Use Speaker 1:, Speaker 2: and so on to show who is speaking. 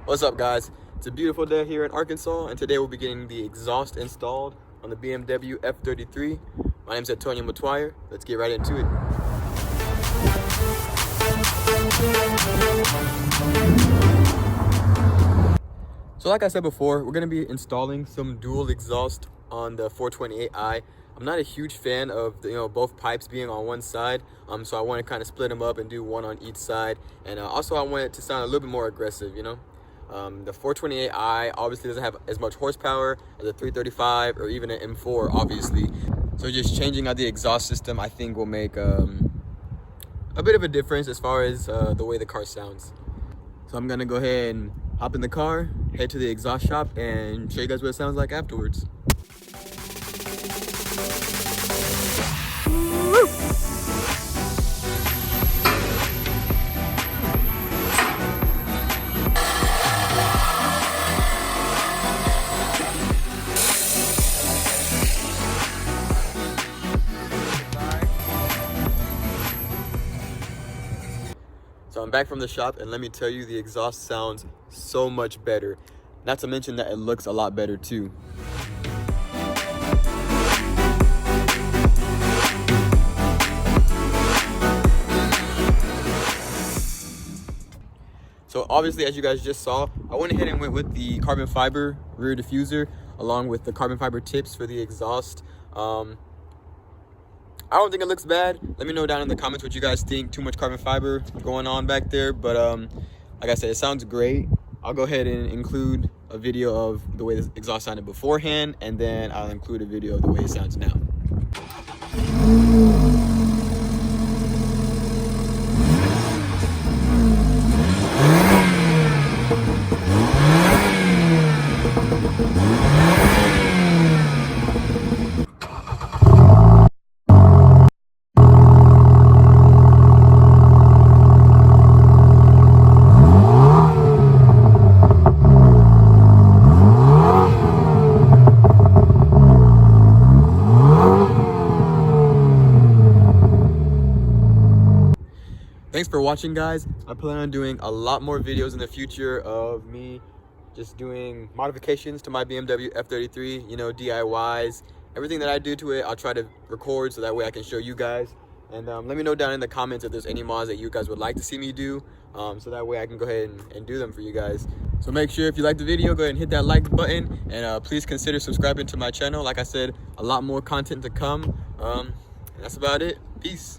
Speaker 1: What's up, guys? It's a beautiful day here in Arkansas, and today we'll be getting the exhaust installed on the BMW F33. My name's Antonio Matuire. Let's get right into it. So like I said before, we're going to be installing some dual exhaust on the 428i. I'm not a huge fan of both pipes being on one side, so I want to kind of split them up and do one on each side. And also I want it to sound a little bit more aggressive, The 428i obviously doesn't have as much horsepower as a 335 or even an M4, obviously. So just changing out the exhaust system, I think, will make a bit of a difference as far as the way the car sounds. So I'm gonna go ahead and hop in the car, head to the exhaust shop, and show you guys what it sounds like afterwards. So I'm back from the shop, and let me tell you, the exhaust sounds so much better. Not to mention that it looks a lot better too. So obviously, as you guys just saw, I went ahead and went with the carbon fiber rear diffuser along with the carbon fiber tips for the exhaust. I don't think it looks bad. Let me know down in the comments what you guys think. Too much carbon fiber going on back there, but like I said, it sounds great. I'll go ahead and include a video of the way the exhaust sounded beforehand, and then I'll include a video of the way it sounds now. Thanks for watching, guys. I plan on doing a lot more videos in the future of me just doing modifications to my BMW F33, DIYs. Everything that I do to it, I'll try to record so that way I can show you guys. And let me know down in the comments if there's any mods that you guys would like to see me do, so that way I can go ahead and do them for you guys. So make sure, if you like the video, go ahead and hit that like button, and please consider subscribing to my channel. Like I said, a lot more content to come. And that's about it. Peace.